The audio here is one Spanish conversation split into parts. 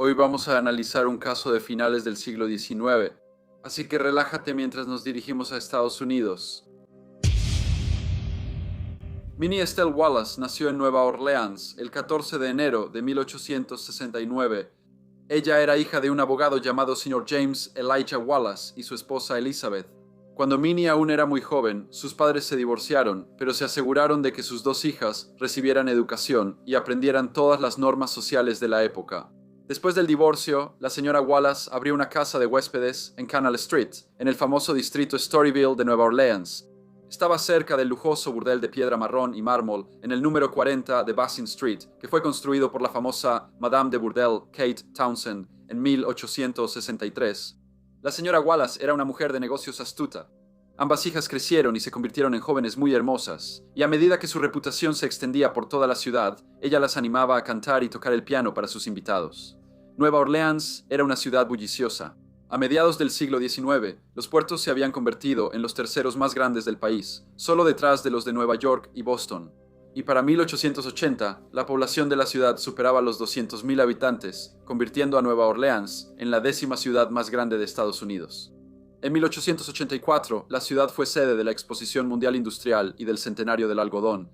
Hoy vamos a analizar un caso de finales del siglo XIX, así que relájate mientras nos dirigimos a Estados Unidos. Minnie Estelle Wallace nació en Nueva Orleans el 14 de enero de 1869. Ella era hija de un abogado llamado Sr. James Elijah Wallace y su esposa Elizabeth. Cuando Minnie aún era muy joven, sus padres se divorciaron, pero se aseguraron de que sus dos hijas recibieran educación y aprendieran todas las normas sociales de la época. Después del divorcio, la señora Wallace abrió una casa de huéspedes en Canal Street, en el famoso distrito Storyville de Nueva Orleans. Estaba cerca del lujoso burdel de piedra marrón y mármol en el número 40 de Basin Street, que fue construido por la famosa Madame de Burdel Kate Townsend en 1863. La señora Wallace era una mujer de negocios astuta. Ambas hijas crecieron y se convirtieron en jóvenes muy hermosas, y a medida que su reputación se extendía por toda la ciudad, ella las animaba a cantar y tocar el piano para sus invitados. Nueva Orleans era una ciudad bulliciosa. A mediados del siglo XIX, los puertos se habían convertido en los terceros más grandes del país, solo detrás de los de Nueva York y Boston. Y para 1880, la población de la ciudad superaba los 200,000 habitantes, convirtiendo a Nueva Orleans en la 10ª ciudad más grande de Estados Unidos. En 1884, la ciudad fue sede de la Exposición Mundial Industrial y del Centenario del Algodón.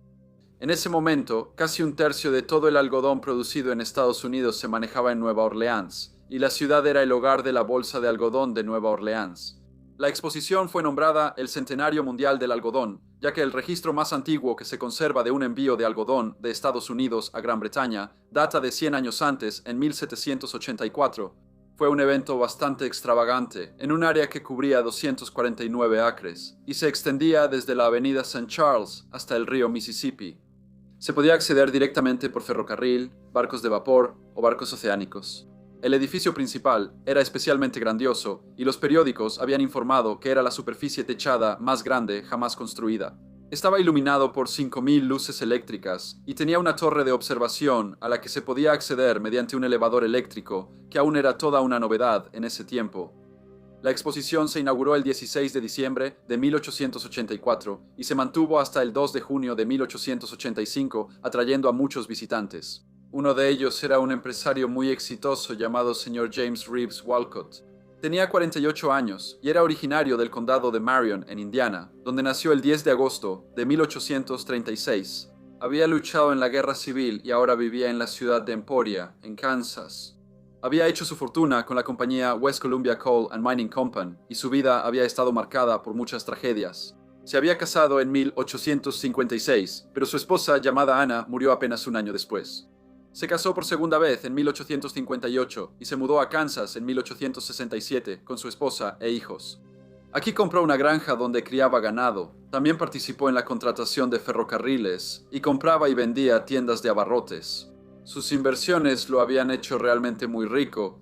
En ese momento, casi un tercio de todo el algodón producido en Estados Unidos se manejaba en Nueva Orleans, y la ciudad era el hogar de la Bolsa de Algodón de Nueva Orleans. La exposición fue nombrada el Centenario Mundial del Algodón, ya que el registro más antiguo que se conserva de un envío de algodón de Estados Unidos a Gran Bretaña data de 100 años antes, en 1784. Fue un evento bastante extravagante, en un área que cubría 249 acres, y se extendía desde la avenida St. Charles hasta el río Mississippi. Se podía acceder directamente por ferrocarril, barcos de vapor o barcos oceánicos. El edificio principal era especialmente grandioso, y los periódicos habían informado que era la superficie techada más grande jamás construida. Estaba iluminado por 5,000 luces eléctricas y tenía una torre de observación a la que se podía acceder mediante un elevador eléctrico, que aún era toda una novedad en ese tiempo. La exposición se inauguró el 16 de diciembre de 1884 y se mantuvo hasta el 2 de junio de 1885, atrayendo a muchos visitantes. Uno de ellos era un empresario muy exitoso llamado Sr. James Reeves Walcott. Tenía 48 años y era originario del condado de Marion, en Indiana, donde nació el 10 de agosto de 1836. Había luchado en la guerra civil y ahora vivía en la ciudad de Emporia, en Kansas. Había hecho su fortuna con la compañía West Columbia Coal and Mining Company y su vida había estado marcada por muchas tragedias. Se había casado en 1856, pero su esposa, llamada Anna, murió apenas un año después. Se casó por segunda vez en 1858 y se mudó a Kansas en 1867 con su esposa e hijos. Aquí compró una granja donde criaba ganado, también participó en la contratación de ferrocarriles y compraba y vendía tiendas de abarrotes. Sus inversiones lo habían hecho realmente muy rico.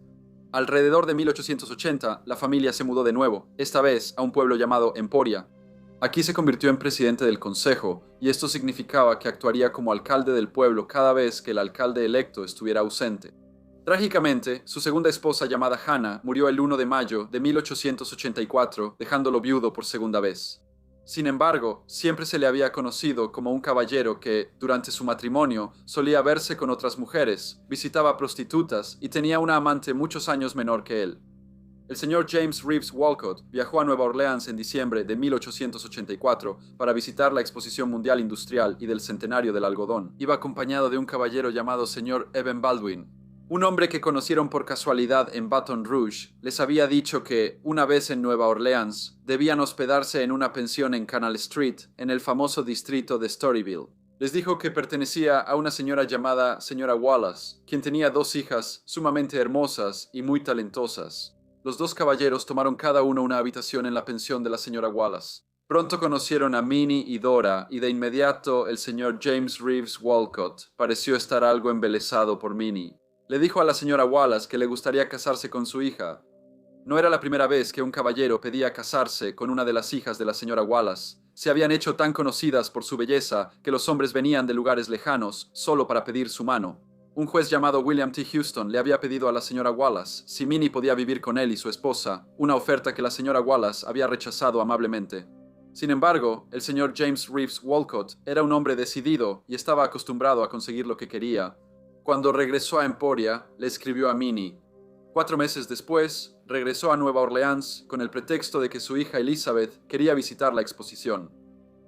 Alrededor de 1880, la familia se mudó de nuevo, esta vez a un pueblo llamado Emporia. Aquí se convirtió en presidente del consejo, y esto significaba que actuaría como alcalde del pueblo cada vez que el alcalde electo estuviera ausente. Trágicamente, su segunda esposa, llamada Hannah, murió el 1 de mayo de 1884, dejándolo viudo por segunda vez. Sin embargo, siempre se le había conocido como un caballero que, durante su matrimonio, solía verse con otras mujeres, visitaba prostitutas y tenía una amante muchos años menor que él. El señor James Reeves Walcott viajó a Nueva Orleans en diciembre de 1884 para visitar la Exposición Mundial Industrial y del Centenario del Algodón. Iba acompañado de un caballero llamado señor Eben Baldwin. Un hombre que conocieron por casualidad en Baton Rouge les había dicho que, una vez en Nueva Orleans, debían hospedarse en una pensión en Canal Street, en el famoso distrito de Storyville. Les dijo que pertenecía a una señora llamada señora Wallace, quien tenía dos hijas sumamente hermosas y muy talentosas. Los dos caballeros tomaron cada uno una habitación en la pensión de la señora Wallace. Pronto conocieron a Minnie y Dora, y de inmediato el señor James Reeves Walcott pareció estar algo embelesado por Minnie. Le dijo a la señora Wallace que le gustaría casarse con su hija. No era la primera vez que un caballero pedía casarse con una de las hijas de la señora Wallace. Se habían hecho tan conocidas por su belleza que los hombres venían de lugares lejanos solo para pedir su mano. Un juez llamado William T. Houston le había pedido a la señora Wallace si Minnie podía vivir con él y su esposa, una oferta que la señora Wallace había rechazado amablemente. Sin embargo, el señor James Reeves Walcott era un hombre decidido y estaba acostumbrado a conseguir lo que quería. Cuando regresó a Emporia, le escribió a Minnie: 4 meses después, regresó a Nueva Orleans con el pretexto de que su hija Elizabeth quería visitar la exposición.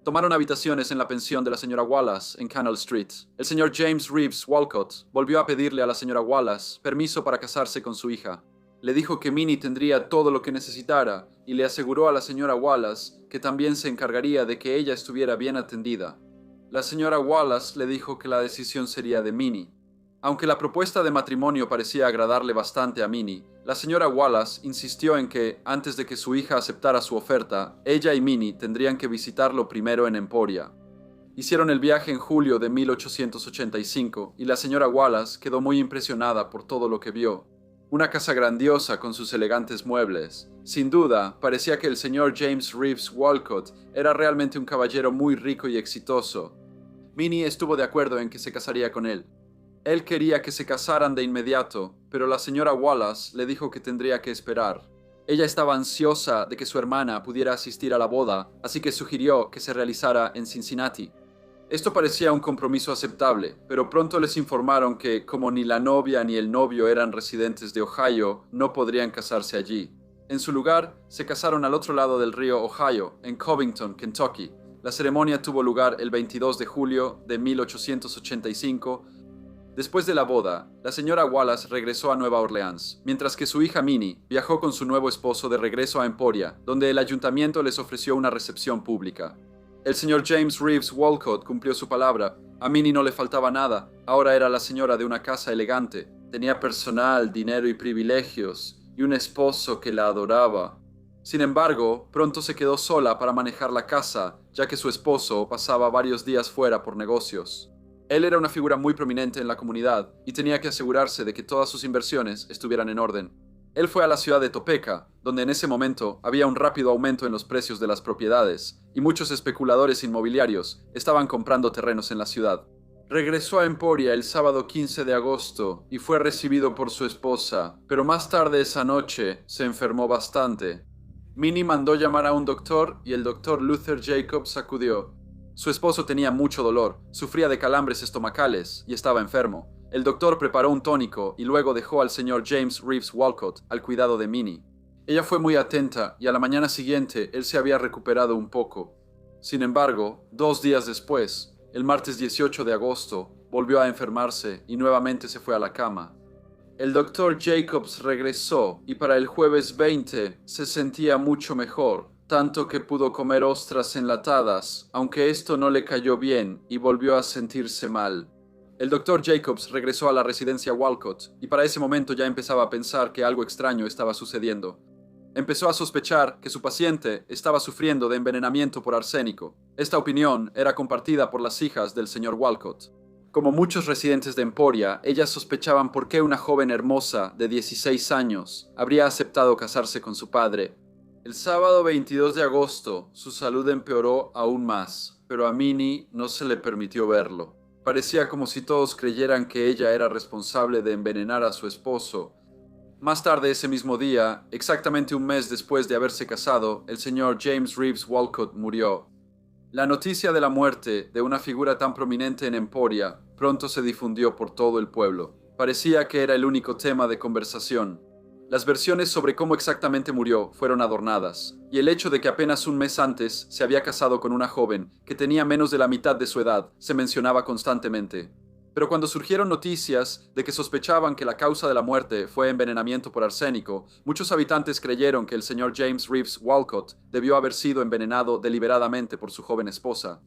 Tomaron habitaciones en la pensión de la señora Wallace en Canal Street. El señor James Reeves Walcott volvió a pedirle a la señora Wallace permiso para casarse con su hija. Le dijo que Minnie tendría todo lo que necesitara y le aseguró a la señora Wallace que también se encargaría de que ella estuviera bien atendida. La señora Wallace le dijo que la decisión sería de Minnie. Aunque la propuesta de matrimonio parecía agradarle bastante a Minnie, la señora Wallace insistió en que, antes de que su hija aceptara su oferta, ella y Minnie tendrían que visitarlo primero en Emporia. Hicieron el viaje en julio de 1885 y la señora Wallace quedó muy impresionada por todo lo que vio. Una casa grandiosa con sus elegantes muebles. Sin duda, parecía que el señor James Reeves Walcott era realmente un caballero muy rico y exitoso. Minnie estuvo de acuerdo en que se casaría con él. Él quería que se casaran de inmediato, pero la señora Wallace le dijo que tendría que esperar. Ella estaba ansiosa de que su hermana pudiera asistir a la boda, así que sugirió que se realizara en Cincinnati. Esto parecía un compromiso aceptable, pero pronto les informaron que, como ni la novia ni el novio eran residentes de Ohio, no podrían casarse allí. En su lugar, se casaron al otro lado del río Ohio, en Covington, Kentucky. La ceremonia tuvo lugar el 22 de julio de 1885. Después de la boda, la señora Wallace regresó a Nueva Orleans, mientras que su hija Minnie viajó con su nuevo esposo de regreso a Emporia, donde el ayuntamiento les ofreció una recepción pública. El señor James Reeves Walcott cumplió su palabra. A Minnie no le faltaba nada. Ahora era la señora de una casa elegante. Tenía personal, dinero y privilegios, y un esposo que la adoraba. Sin embargo, pronto se quedó sola para manejar la casa, ya que su esposo pasaba varios días fuera por negocios. Él era una figura muy prominente en la comunidad y tenía que asegurarse de que todas sus inversiones estuvieran en orden. Él fue a la ciudad de Topeka, donde en ese momento había un rápido aumento en los precios de las propiedades, y muchos especuladores inmobiliarios estaban comprando terrenos en la ciudad. Regresó a Emporia el sábado 15 de agosto y fue recibido por su esposa, pero más tarde esa noche se enfermó bastante. Minnie mandó llamar a un doctor y el doctor Luther Jacobs acudió. Su esposo tenía mucho dolor, sufría de calambres estomacales y estaba enfermo. El doctor preparó un tónico y luego dejó al señor James Reeves Walcott al cuidado de Minnie. Ella fue muy atenta y a la mañana siguiente él se había recuperado un poco. Sin embargo, 2 días después, el martes 18 de agosto, volvió a enfermarse y nuevamente se fue a la cama. El doctor Jacobs regresó y para el jueves 20 se sentía mucho mejor, tanto que pudo comer ostras enlatadas, aunque esto no le cayó bien y volvió a sentirse mal. El doctor Jacobs regresó a la residencia Walcott y para ese momento ya empezaba a pensar que algo extraño estaba sucediendo. Empezó a sospechar que su paciente estaba sufriendo de envenenamiento por arsénico. Esta opinión era compartida por las hijas del señor Walcott. Como muchos residentes de Emporia, ellas sospechaban por qué una joven hermosa de 16 años habría aceptado casarse con su padre. El sábado 22 de agosto, su salud empeoró aún más, pero a Minnie no se le permitió verlo. Parecía como si todos creyeran que ella era responsable de envenenar a su esposo. Más tarde ese mismo día, exactamente un mes después de haberse casado, el señor James Reeves Walcott murió. La noticia de la muerte de una figura tan prominente en Emporia pronto se difundió por todo el pueblo. Parecía que era el único tema de conversación. Las versiones sobre cómo exactamente murió fueron adornadas, y el hecho de que apenas un mes antes se había casado con una joven que tenía menos de la mitad de su edad se mencionaba constantemente. Pero cuando surgieron noticias de que sospechaban que la causa de la muerte fue envenenamiento por arsénico, muchos habitantes creyeron que el señor James Reeves Walcott debió haber sido envenenado deliberadamente por su joven esposa.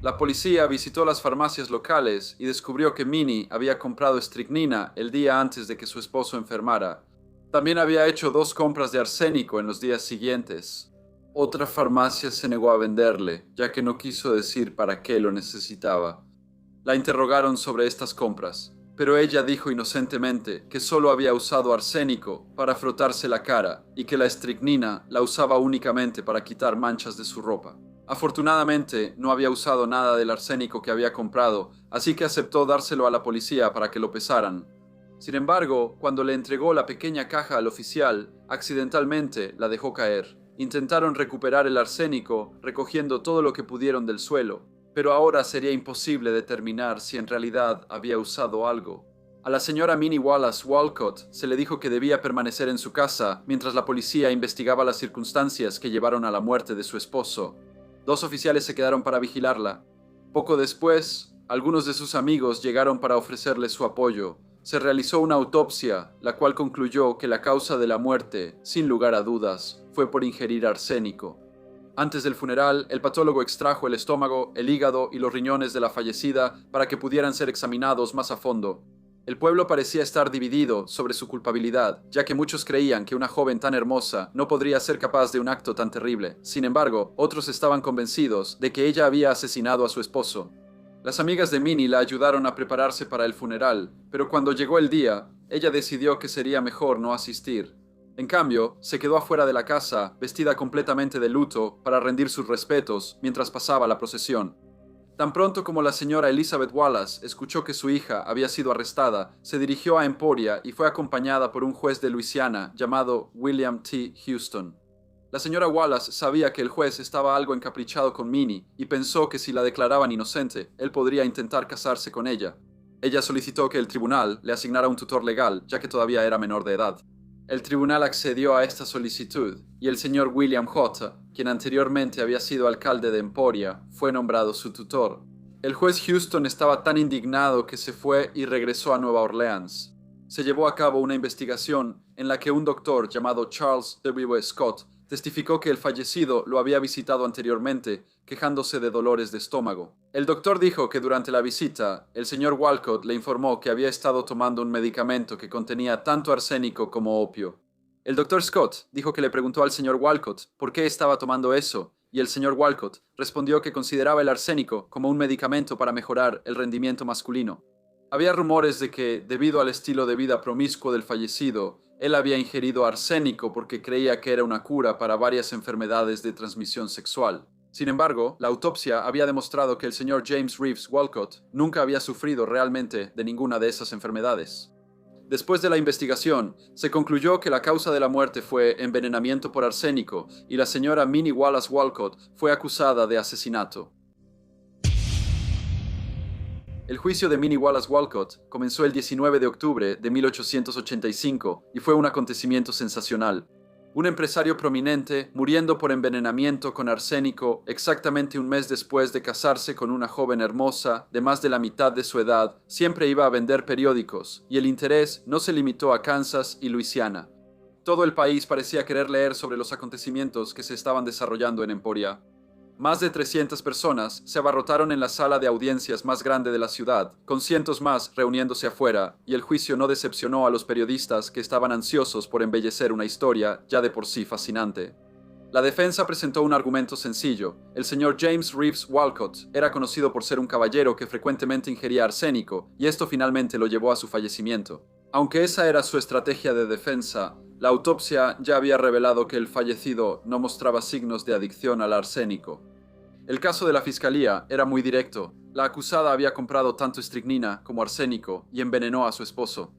La policía visitó las farmacias locales y descubrió que Minnie había comprado estricnina el día antes de que su esposo enfermara. También había hecho 2 compras de arsénico en los días siguientes. Otra farmacia se negó a venderle, ya que no quiso decir para qué lo necesitaba. La interrogaron sobre estas compras, pero ella dijo inocentemente que solo había usado arsénico para frotarse la cara y que la estricnina la usaba únicamente para quitar manchas de su ropa. Afortunadamente, no había usado nada del arsénico que había comprado, así que aceptó dárselo a la policía para que lo pesaran. Sin embargo, cuando le entregó la pequeña caja al oficial, accidentalmente la dejó caer. Intentaron recuperar el arsénico, recogiendo todo lo que pudieron del suelo, pero ahora sería imposible determinar si en realidad había usado algo. A la señora Minnie Wallace Walcott se le dijo que debía permanecer en su casa mientras la policía investigaba las circunstancias que llevaron a la muerte de su esposo. 2 oficiales se quedaron para vigilarla. Poco después, algunos de sus amigos llegaron para ofrecerle su apoyo. Se realizó una autopsia, la cual concluyó que la causa de la muerte, sin lugar a dudas, fue por ingerir arsénico. Antes del funeral, el patólogo extrajo el estómago, el hígado y los riñones de la fallecida para que pudieran ser examinados más a fondo. El pueblo parecía estar dividido sobre su culpabilidad, ya que muchos creían que una joven tan hermosa no podría ser capaz de un acto tan terrible. Sin embargo, otros estaban convencidos de que ella había asesinado a su esposo. Las amigas de Minnie la ayudaron a prepararse para el funeral, pero cuando llegó el día, ella decidió que sería mejor no asistir. En cambio, se quedó afuera de la casa, vestida completamente de luto, para rendir sus respetos mientras pasaba la procesión. Tan pronto como la señora Elizabeth Wallace escuchó que su hija había sido arrestada, se dirigió a Emporia y fue acompañada por un juez de Luisiana llamado William T. Houston. La señora Wallace sabía que el juez estaba algo encaprichado con Minnie y pensó que si la declaraban inocente, él podría intentar casarse con ella. Ella solicitó que el tribunal le asignara un tutor legal, ya que todavía era menor de edad. El tribunal accedió a esta solicitud y el señor William J., quien anteriormente había sido alcalde de Emporia, fue nombrado su tutor. El juez Houston estaba tan indignado que se fue y regresó a Nueva Orleans. Se llevó a cabo una investigación en la que un doctor llamado Charles W. Scott testificó que el fallecido lo había visitado anteriormente, quejándose de dolores de estómago. El doctor dijo que durante la visita, el señor Walcott le informó que había estado tomando un medicamento que contenía tanto arsénico como opio. El doctor Scott dijo que le preguntó al señor Walcott por qué estaba tomando eso, y el señor Walcott respondió que consideraba el arsénico como un medicamento para mejorar el rendimiento masculino. Había rumores de que, debido al estilo de vida promiscuo del fallecido, él había ingerido arsénico porque creía que era una cura para varias enfermedades de transmisión sexual. Sin embargo, la autopsia había demostrado que el señor James Reeves Walcott nunca había sufrido realmente de ninguna de esas enfermedades. Después de la investigación, se concluyó que la causa de la muerte fue envenenamiento por arsénico y la señora Minnie Wallace Walcott fue acusada de asesinato. El juicio de Minnie Wallace Walcott comenzó el 19 de octubre de 1885 y fue un acontecimiento sensacional. Un empresario prominente muriendo por envenenamiento con arsénico exactamente un mes después de casarse con una joven hermosa de más de la mitad de su edad, siempre iba a vender periódicos, y el interés no se limitó a Kansas y Luisiana. Todo el país parecía querer leer sobre los acontecimientos que se estaban desarrollando en Emporia. Más de 300 personas se abarrotaron en la sala de audiencias más grande de la ciudad, con cientos más reuniéndose afuera, y el juicio no decepcionó a los periodistas que estaban ansiosos por embellecer una historia ya de por sí fascinante. La defensa presentó un argumento sencillo. El señor James Reeves Walcott era conocido por ser un caballero que frecuentemente ingería arsénico, y esto finalmente lo llevó a su fallecimiento. Aunque esa era su estrategia de defensa, la autopsia ya había revelado que el fallecido no mostraba signos de adicción al arsénico. El caso de la fiscalía era muy directo. La acusada había comprado tanto estricnina como arsénico y envenenó a su esposo.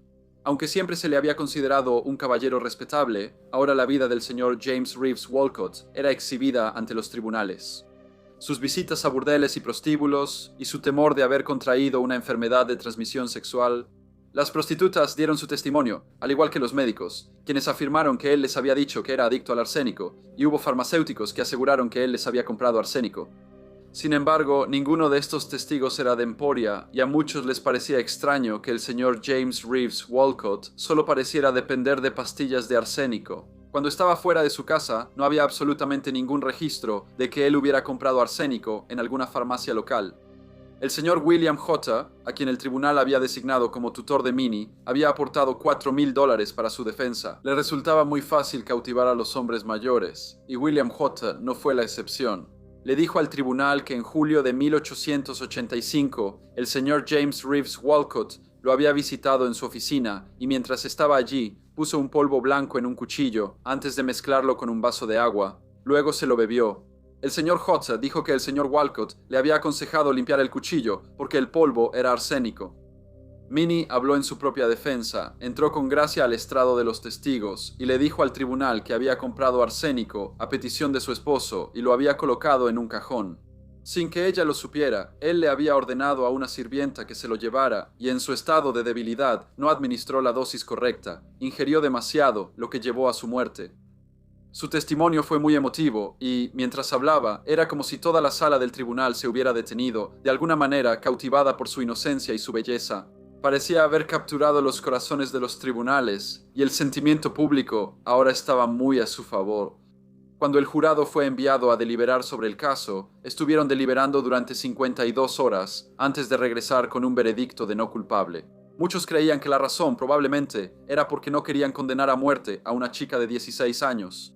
Aunque siempre se le había considerado un caballero respetable, ahora la vida del señor James Reeves Walcott era exhibida ante los tribunales. Sus visitas a burdeles y prostíbulos y su temor de haber contraído una enfermedad de transmisión sexual. Las prostitutas dieron su testimonio, al igual que los médicos, quienes afirmaron que él les había dicho que era adicto al arsénico, y hubo farmacéuticos que aseguraron que él les había comprado arsénico. Sin embargo, ninguno de estos testigos era de Emporia, y a muchos les parecía extraño que el señor James Reeves Walcott solo pareciera depender de pastillas de arsénico. Cuando estaba fuera de su casa, no había absolutamente ningún registro de que él hubiera comprado arsénico en alguna farmacia local. El señor William J., a quien el tribunal había designado como tutor de Minnie, había aportado $4,000 para su defensa. Le resultaba muy fácil cautivar a los hombres mayores, y William J. no fue la excepción. Le dijo al tribunal que en julio de 1885, el señor James Reeves Walcott lo había visitado en su oficina y mientras estaba allí, puso un polvo blanco en un cuchillo antes de mezclarlo con un vaso de agua. Luego se lo bebió. El señor J. dijo que el señor Walcott le había aconsejado limpiar el cuchillo porque el polvo era arsénico. Minnie habló en su propia defensa, entró con gracia al estrado de los testigos y le dijo al tribunal que había comprado arsénico a petición de su esposo y lo había colocado en un cajón. Sin que ella lo supiera, él le había ordenado a una sirvienta que se lo llevara y en su estado de debilidad no administró la dosis correcta, ingirió demasiado, lo que llevó a su muerte. Su testimonio fue muy emotivo y, mientras hablaba, era como si toda la sala del tribunal se hubiera detenido, de alguna manera cautivada por su inocencia y su belleza. Parecía haber capturado los corazones de los tribunales y el sentimiento público ahora estaba muy a su favor. Cuando el jurado fue enviado a deliberar sobre el caso, estuvieron deliberando durante 52 horas antes de regresar con un veredicto de no culpable. Muchos creían que la razón, probablemente, era porque no querían condenar a muerte a una chica de 16 años.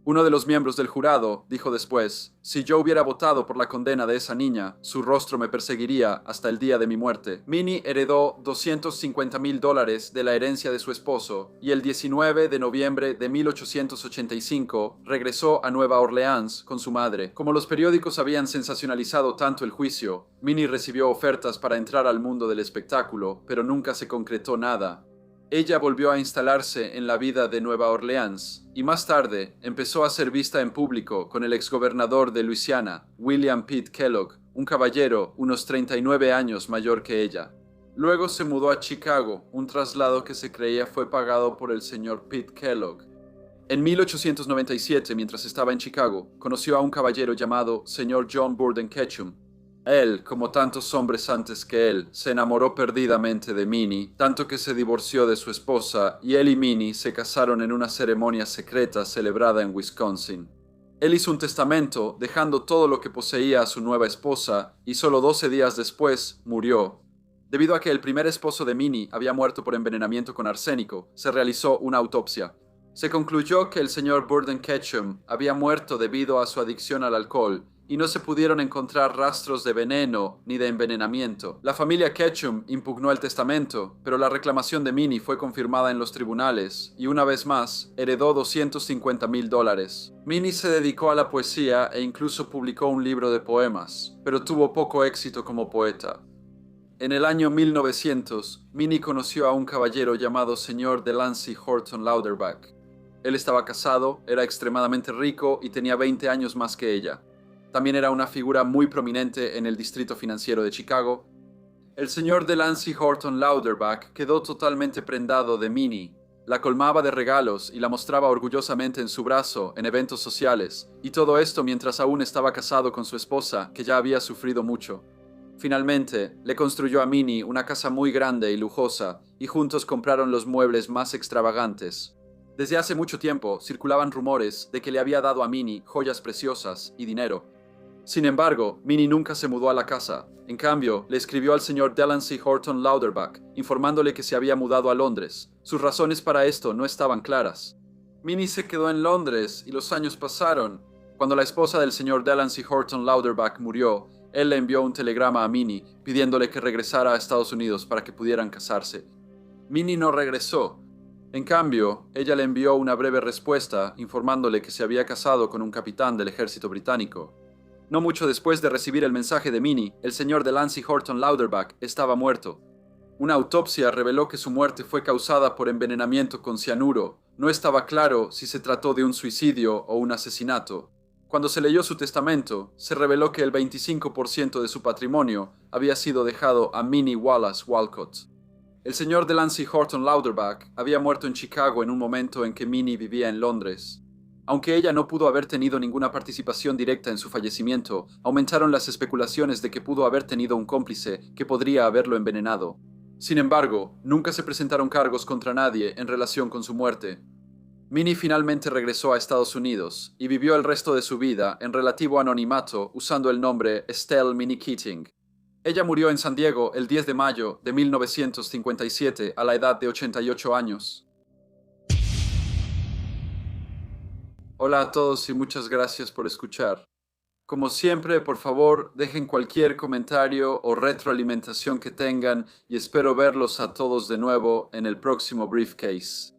Uno de los miembros del jurado dijo después: «Si yo hubiera votado por la condena de esa niña, su rostro me perseguiría hasta el día de mi muerte». Minnie heredó $250,000 de la herencia de su esposo y el 19 de noviembre de 1885 regresó a Nueva Orleans con su madre. Como los periódicos habían sensacionalizado tanto el juicio, Minnie recibió ofertas para entrar al mundo del espectáculo, pero nunca se concretó nada. Ella volvió a instalarse en la vida de Nueva Orleans y más tarde empezó a ser vista en público con el exgobernador de Luisiana, William Pitt Kellogg, un caballero unos 39 años mayor que ella. Luego se mudó a Chicago, un traslado que se creía fue pagado por el señor Pitt Kellogg. En 1897, mientras estaba en Chicago, conoció a un caballero llamado señor John Burden Ketchum. Él, como tantos hombres antes que él, se enamoró perdidamente de Minnie, tanto que se divorció de su esposa y él y Minnie se casaron en una ceremonia secreta celebrada en Wisconsin. Él hizo un testamento dejando todo lo que poseía a su nueva esposa y solo 12 días después murió. Debido a que el primer esposo de Minnie había muerto por envenenamiento con arsénico, se realizó una autopsia. Se concluyó que el señor Burden Ketchum había muerto debido a su adicción al alcohol y no se pudieron encontrar rastros de veneno ni de envenenamiento. La familia Ketchum impugnó el testamento, pero la reclamación de Minnie fue confirmada en los tribunales y una vez más heredó $250,000. Minnie se dedicó a la poesía e incluso publicó un libro de poemas, pero tuvo poco éxito como poeta. En el año 1900, Minnie conoció a un caballero llamado señor Delancey Horton Louderback. Él estaba casado, era extremadamente rico y tenía 20 años más que ella. También era una figura muy prominente en el distrito financiero de Chicago. El señor Delancey Horton Louderback quedó totalmente prendado de Minnie. La colmaba de regalos y la mostraba orgullosamente en su brazo en eventos sociales, y todo esto mientras aún estaba casado con su esposa, que ya había sufrido mucho. Finalmente, le construyó a Minnie una casa muy grande y lujosa, y juntos compraron los muebles más extravagantes. Desde hace mucho tiempo circulaban rumores de que le había dado a Minnie joyas preciosas y dinero. Sin embargo, Minnie nunca se mudó a la casa. En cambio, le escribió al señor Delancey Horton Louderback, informándole que se había mudado a Londres. Sus razones para esto no estaban claras. Minnie se quedó en Londres y los años pasaron. Cuando la esposa del señor Delancey Horton Louderback murió, él le envió un telegrama a Minnie pidiéndole que regresara a Estados Unidos para que pudieran casarse. Minnie no regresó. En cambio, ella le envió una breve respuesta informándole que se había casado con un capitán del ejército británico. No mucho después de recibir el mensaje de Minnie, el señor Delancey Horton Louderback estaba muerto. Una autopsia reveló que su muerte fue causada por envenenamiento con cianuro. No estaba claro si se trató de un suicidio o un asesinato. Cuando se leyó su testamento, se reveló que el 25% de su patrimonio había sido dejado a Minnie Wallace Walcott. El señor Delancey Horton Louderback había muerto en Chicago en un momento en que Minnie vivía en Londres. Aunque ella no pudo haber tenido ninguna participación directa en su fallecimiento, aumentaron las especulaciones de que pudo haber tenido un cómplice que podría haberlo envenenado. Sin embargo, nunca se presentaron cargos contra nadie en relación con su muerte. Minnie finalmente regresó a Estados Unidos y vivió el resto de su vida en relativo anonimato usando el nombre Estelle Minnie Keating. Ella murió en San Diego el 10 de mayo de 1957 a la edad de 88 años. Hola a todos y muchas gracias por escuchar. Como siempre, por favor, dejen cualquier comentario o retroalimentación que tengan y espero verlos a todos de nuevo en el próximo Briefcase.